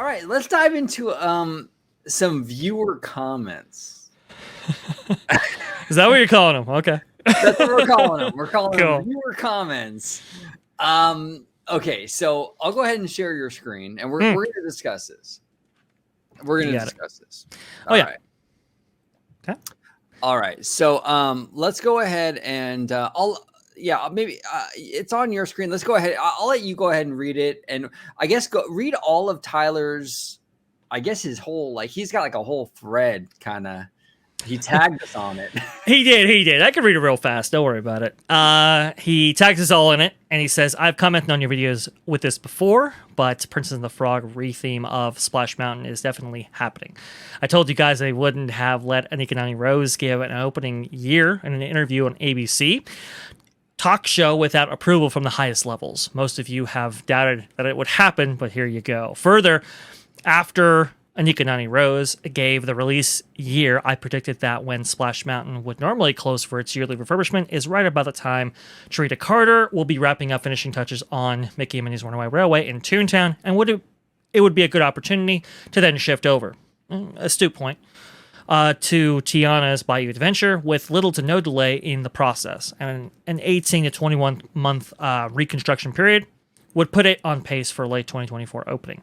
right, let's dive into some viewer comments. Is that what you're calling them? Okay. That's what we're calling them. We're calling Cool. them viewer comments. Okay, so I'll go ahead and share your screen, and we're going to discuss this. We're going to discuss this. All right. Okay. All right. So let's go ahead and maybe it's on your screen. Let's go ahead. I'll let you go ahead and read it, and I guess go read all of Tyler's. I guess his whole he's got like a whole thread kind of. He tagged us on it. He did. I can read it real fast. Don't worry about it. He tags us all in it, and he says, I've commented on your videos with this before, but Princess and the Frog retheme of Splash Mountain is definitely happening. I told you guys I wouldn't have let Anika Rose give an opening year in an interview on ABC talk show without approval from the highest levels. Most of you have doubted that it would happen, but here you go. Further, after Anika Rose gave the release year, I predicted that when Splash Mountain would normally close for its yearly refurbishment is right about the time Tarita Carter will be wrapping up finishing touches on Mickey and Minnie's Runaway Railway in Toontown, and it would be a good opportunity to then shift over, astute point, to Tiana's Bayou Adventure with little to no delay in the process. And an 18 to 21 month reconstruction period would put it on pace for late 2024 opening.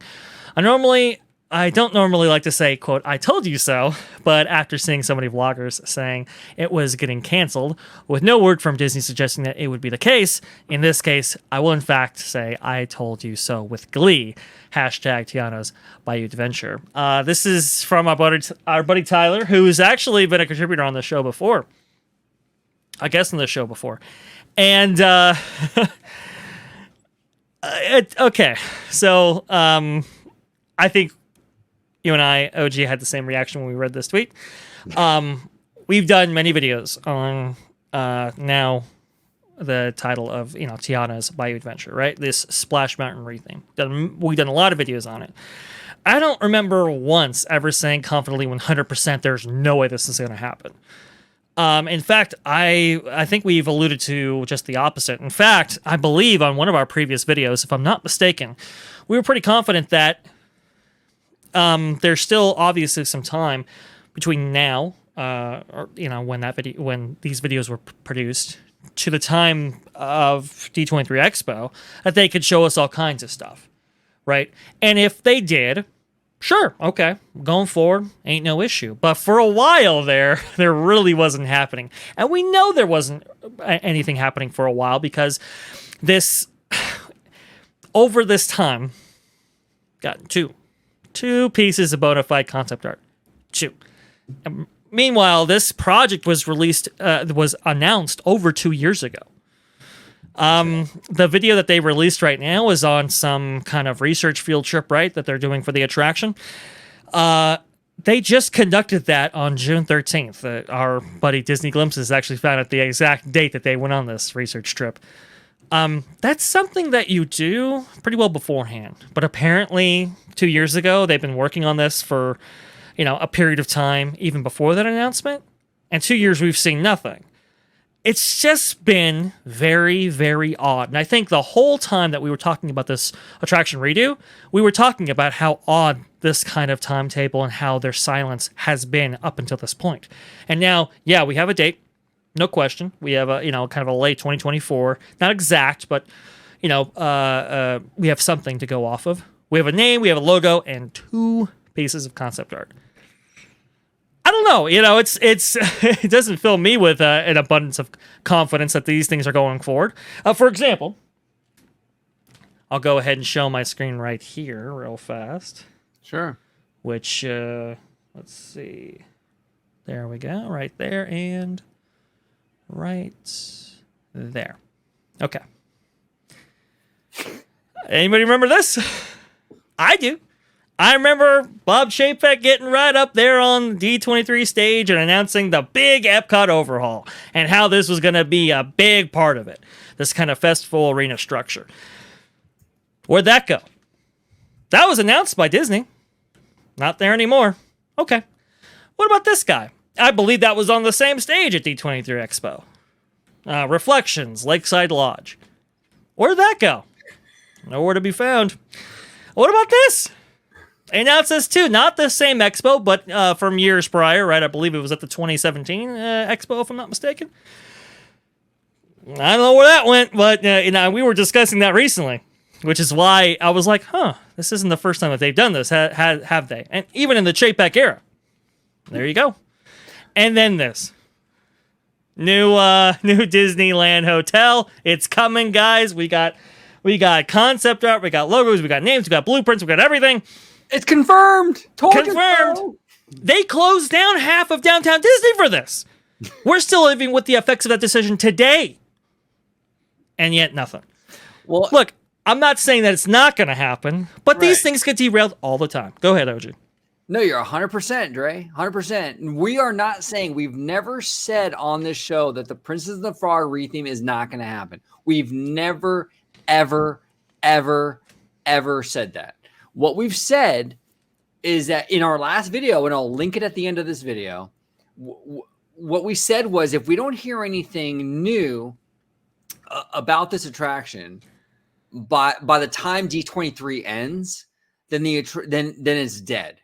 I don't normally like to say, quote, I told you so, but after seeing so many vloggers saying it was getting canceled, with no word from Disney suggesting that it would be the case, in this case, I will in fact say, I told you so with glee. Hashtag Tiana's Bayou Adventure. This is from our buddy Tyler, who's actually been a contributor on the show before. I guess on the show before. And, okay, so, I think you and I, OG, had the same reaction when we read this tweet. We've done many videos on now the title of Tiana's Bayou Adventure, right? This Splash Mountain retheme. We've done a lot of videos on it. I don't remember once ever saying confidently 100% there's no way this is going to happen. In fact, I think we've alluded to just the opposite. In fact, I believe on one of our previous videos, if I'm not mistaken, we were pretty confident that there's still obviously some time between now, when these videos were produced, to the time of D23 Expo, that they could show us all kinds of stuff, right? And if they did, sure, okay, going forward, ain't no issue. But for a while there really wasn't happening, and we know there wasn't anything happening for a while because over this time, got two pieces of bona fide concept art. Two. Meanwhile, this project was announced over 2 years ago. The video that they released right now is on some kind of research field trip, right, that they're doing for the attraction. They just conducted that on June 13th. Our buddy Disney Glimpses actually found out the exact date that they went on this research trip. That's something that you do pretty well beforehand. But apparently 2 years ago, they've been working on this for, a period of time even before that announcement. And 2 years, we've seen nothing. It's just been very, very odd. And I think the whole time that we were talking about this attraction redo, we were talking about how odd this kind of timetable and how their silence has been up until this point. And now, yeah, we have a date. No question. We have a, kind of a late 2024. Not exact, but, we have something to go off of. We have a name, we have a logo, and 2 pieces of concept art. I don't know. It doesn't fill me with an abundance of confidence that these things are going forward. For example, I'll go ahead and show my screen right here real fast. Sure. Which, let's see. There we go. Right there and right there. Okay. Anybody remember this? I do. I remember Bob Chapek getting right up there on the D23 stage and announcing the big Epcot overhaul and how this was going to be a big part of it. This kind of festival arena structure. Where'd that go? That was announced by Disney. Not there anymore. Okay. What about this guy? I believe that was on the same stage at D23 Expo. Reflections, Lakeside Lodge. Where did that go? Nowhere to be found. What about this? They announced this too, not the same expo, but from years prior, right? I believe it was at the 2017 expo, if I'm not mistaken. I don't know where that went, but we were discussing that recently, which is why I was like, huh, this isn't the first time that they've done this, have they? And even in the Chapek era. There you go. And then this. New Disneyland hotel. It's coming, guys. We got concept art, we got logos, we got names, we got blueprints, we got everything. It's confirmed. Confirmed. So. They closed down half of downtown Disney for this. We're still living with the effects of that decision today. And yet nothing. Well, look, I'm not saying that it's not going to happen, but these things get derailed all the time. Go ahead, OG. No, you're 100%, Dre. 100%. We are not saying, we've never said on this show that the Princess and the Frog retheme is not going to happen. We've never, ever, ever, ever said that. What we've said is that in our last video, and I'll link it at the end of this video, what we said was if we don't hear anything new about this attraction by the time D23 ends, then it's dead.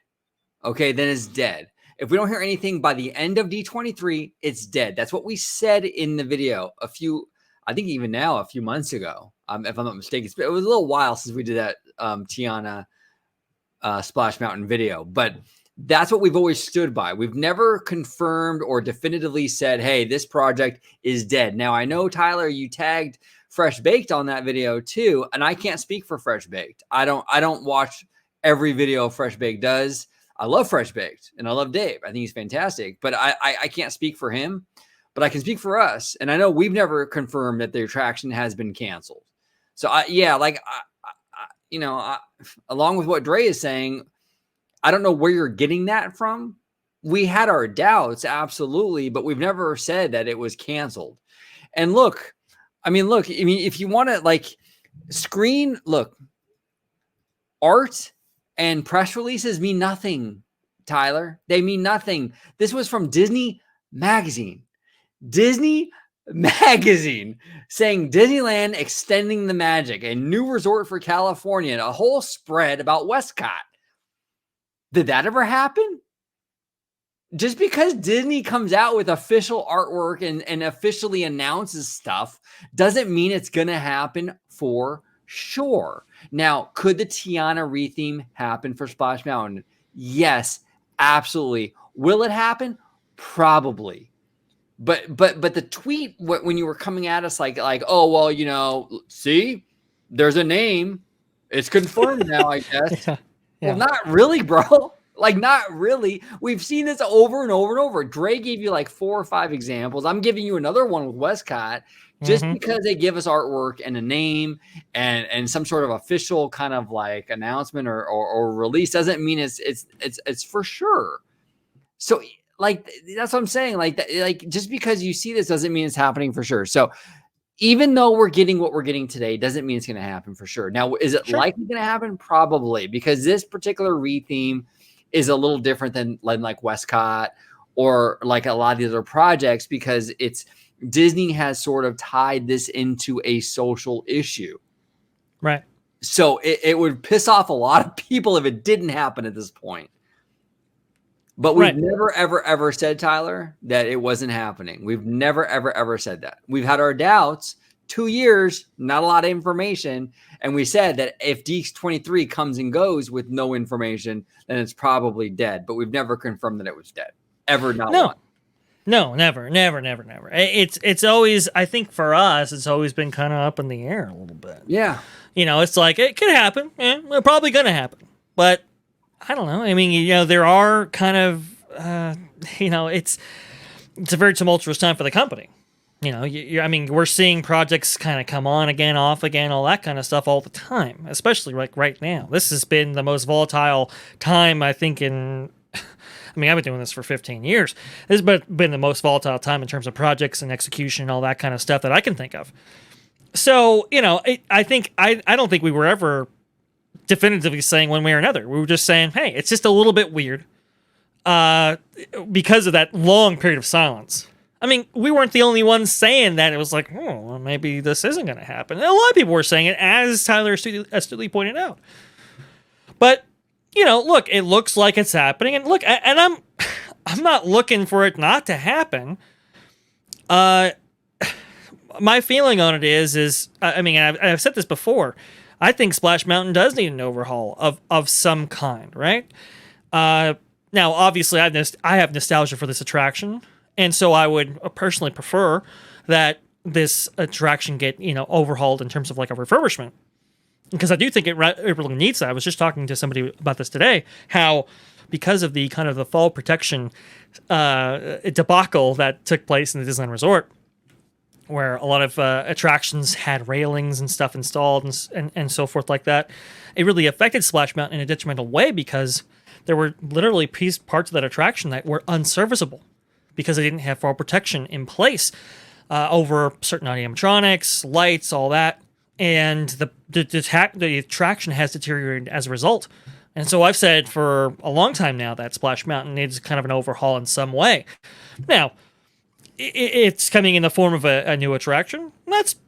Okay, then it's dead. If we don't hear anything by the end of D23, it's dead. That's what we said in the video I think even now, a few months ago, if I'm not mistaken. It was a little while since we did that Tiana Splash Mountain video, but that's what we've always stood by. We've never confirmed or definitively said, hey, this project is dead. Now, I know, Tyler, you tagged Fresh Baked on that video too, and I can't speak for Fresh Baked. I don't watch every video Fresh Baked does. I love Fresh Baked, and I love Dave. I think he's fantastic, but I can't speak for him, but I can speak for us. And I know we've never confirmed that the attraction has been canceled. So, along with what Dre is saying, I don't know where you're getting that from. We had our doubts, absolutely, but we've never said that it was canceled. And look, if you want to art and press releases mean nothing, Tyler. They mean nothing. This was from Disney Magazine. Disney Magazine saying Disneyland extending the magic, a new resort for California, and a whole spread about Westcott. Did that ever happen? Just because Disney comes out with official artwork and officially announces stuff doesn't mean it's going to happen for sure. Now, could the Tiana retheme happen for Splash Mountain? Yes, absolutely. Will it happen? Probably. But the tweet when you were coming at us like, oh, well, see, there's a name. It's confirmed now, I guess. Yeah. Well, not really, bro. Not really. We've seen this over and over and over. Dre gave you 4 or 5 examples. I'm giving you another one with Westcott. Just because they give us artwork and a name and some sort of official kind of announcement or release doesn't mean it's for sure. So that's what I'm saying. Just because you see this doesn't mean it's happening for sure. So even though we're getting what we're getting today, doesn't mean it's going to happen for sure. Now, is it likely going to happen? Probably, because this particular retheme is a little different than Westcott or a lot of the other projects, because Disney has sort of tied this into a social issue. Right. So it would piss off a lot of people if it didn't happen at this point. But we've never, ever, ever said, Tyler, that it wasn't happening. We've never, ever, ever said that. We've had our doubts. 2 years, not a lot of information. And we said that if D23 comes and goes with no information, then it's probably dead. But we've never confirmed that it was dead. Ever, not one. No, never. It's always, I think for us, it's always been kind of up in the air a little bit. Yeah. It's it could happen. Yeah, it's probably going to happen. But I don't know. I mean, there are kind of, it's a very tumultuous time for the company. We're seeing projects kind of come on again, off again, all that kind of stuff all the time, especially right now. This has been the most volatile time, I think, I've been doing this for 15 years. This has been the most volatile time in terms of projects and execution and all that kind of stuff that I can think of. So, I don't think we were ever definitively saying one way or another. We were just saying, hey, it's just a little bit weird because of that long period of silence. We weren't the only ones saying that. It was well, maybe this isn't going to happen. And a lot of people were saying it, as Tyler astutely pointed out. But look, it looks like it's happening, and look, and I'm not looking for it not to happen. My feeling on it is I mean, I've said this before. I think Splash Mountain does need an overhaul of some kind, right? Now, obviously, I have nostalgia for this attraction, and so I would personally prefer that this attraction get overhauled in terms of like a refurbishment, because I do think it really needs that. I was just talking to somebody about this today, how because of the kind of the fall protection debacle that took place in the Disneyland Resort, where a lot of attractions had railings and stuff installed and so forth like that, it really affected Splash Mountain in a detrimental way, because there were literally parts of that attraction that were unserviceable because they didn't have fall protection in place over certain animatronics, lights, all that. And the attraction has deteriorated as a result. And so I've said for a long time now that Splash Mountain needs kind of an overhaul in some way. Now, it's coming in the form of a new attraction.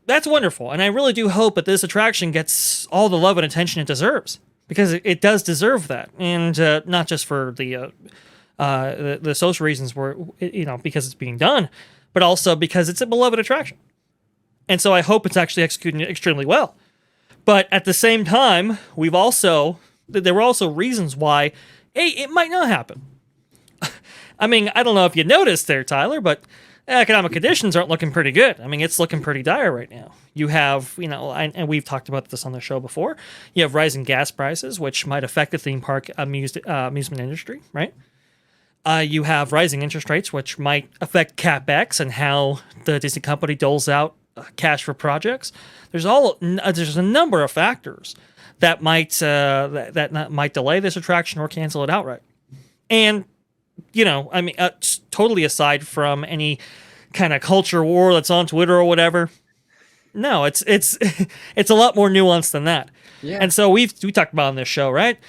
That's wonderful. And I really do hope that this attraction gets all the love and attention it deserves, because it does deserve that. And not just for the social reasons because it's being done, but also because it's a beloved attraction. And so I hope it's actually executing extremely well. But at the same time, there were also reasons why, it might not happen. I mean, I don't know if you noticed there, Tyler, but economic conditions aren't looking pretty good. I mean, it's looking pretty dire right now. You have, and we've talked about this on the show before, you have rising gas prices, which might affect the theme park amusement industry, right? You have rising interest rates, which might affect CapEx and how the Disney company doles out cash for projects. There's a number of factors that might delay this attraction or cancel it outright. And I mean, totally aside from any kind of culture war that's on Twitter or whatever. No, it's it's a lot more nuanced than that. Yeah. And so we talked about on this show, right?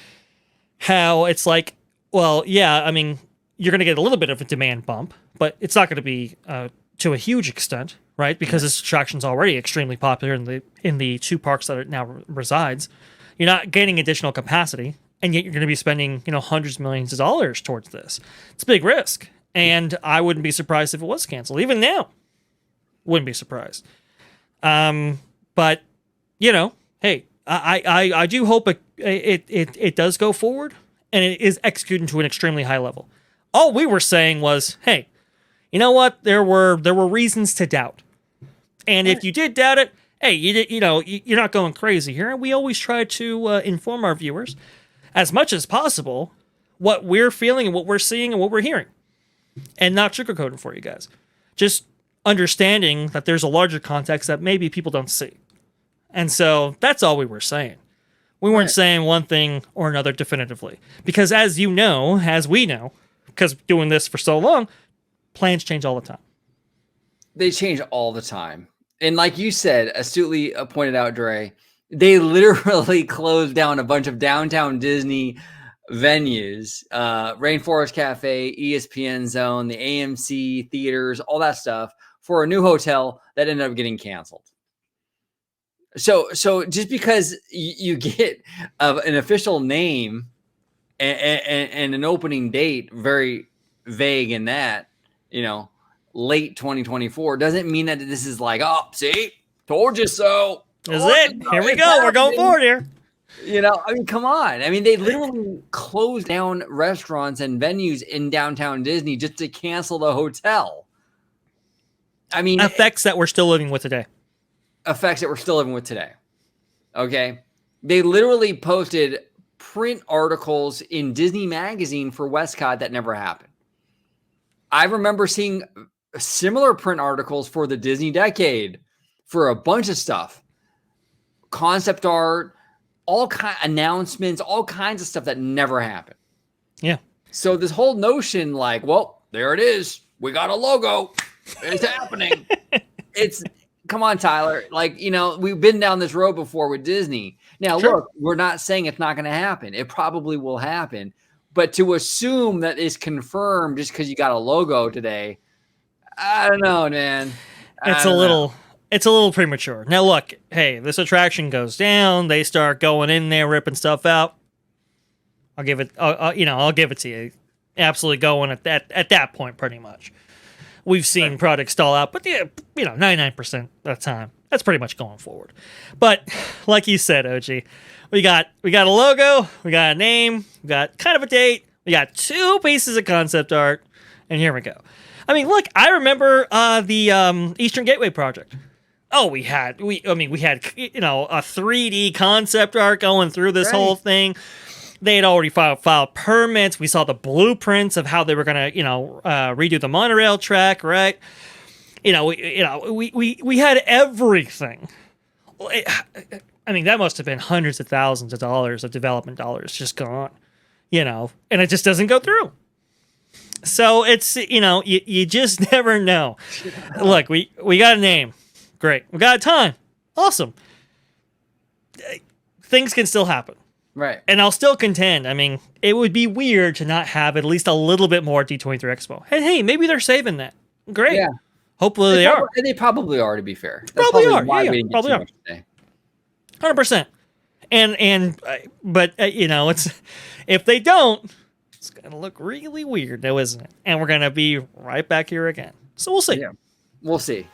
How it's like, well, yeah, I mean, you're going to get a little bit of a demand bump, but it's not going to be to a huge extent, right? Because this attraction's already extremely popular in the two parks that it now resides. You're not gaining additional capacity, and yet you're going to be spending, hundreds of millions of dollars towards this. It's a big risk, and I wouldn't be surprised if it was canceled. Even now, wouldn't be surprised. But hey, I do hope it does go forward, and it is executed to an extremely high level. All we were saying was, hey, you know what? There were reasons to doubt, and if you did doubt it, hey, you're not going crazy here. And we always try to inform our viewers as much as possible what we're feeling and what we're seeing and what we're hearing, and not sugarcoating for you guys. Just understanding that there's a larger context that maybe people don't see. And so that's all we were saying. We weren't saying one thing or another definitively. Because as we know, because doing this for so long, plans change all the time. They change all the time. And like you said, astutely pointed out, Dre, they literally closed down a bunch of downtown Disney venues, Rainforest Cafe, ESPN Zone, the AMC theaters, all that stuff for a new hotel that ended up getting canceled. So just because you get an official name and an opening date very vague in that, late 2024, doesn't mean that this is like, oh, see, told you so. Is it? Here we go. We're going forward here. I mean, come on. I mean, they literally closed down restaurants and venues in downtown Disney just to cancel the hotel. I mean, effects that we're still living with today. Okay. They literally posted print articles in Disney Magazine for Westcott that never happened. I remember seeing similar print articles for the Disney Decade for a bunch of stuff. Concept art, announcements, all kinds of stuff that never happened. Yeah. So this whole notion like, well, there it is. We got a logo. It's happening. Come on, Tyler. Like, we've been down this road before with Disney. Now, Look, we're not saying it's not going to happen. It probably will happen. But to assume that it's confirmed just because you got a logo today, I don't know, man. It's a little premature. Now, look, hey, this attraction goes down. They start going in there, ripping stuff out. I'll give it. I'll give it to you. Absolutely going at that point, pretty much. We've seen products stall out, but 99% of the time, that's pretty much going forward. But like you said, OG, we got a logo, we got a name, we got kind of a date, we got 2 pieces of concept art, and here we go. I mean, look, I remember the Eastern Gateway project. Oh, we had a 3D concept art going through this whole thing. They had already filed permits. We saw the blueprints of how they were going to, redo the monorail track, right? We had everything. I mean, that must have been hundreds of thousands of dollars of development dollars just gone, and it just doesn't go through. So it's, you just never know. Look, we got a name. Great. We got a time. Awesome. Things can still happen. Right. And I'll still contend. I mean, it would be weird to not have at least a little bit more D23 Expo. And hey, maybe they're saving that. Great. Yeah. Hopefully they are. They probably are, to be fair. That's probably are. Why we didn't probably get too much today. 100%. But it's if they don't, it's gonna look really weird, though, isn't it? And we're gonna be right back here again. So we'll see. Yeah. We'll see.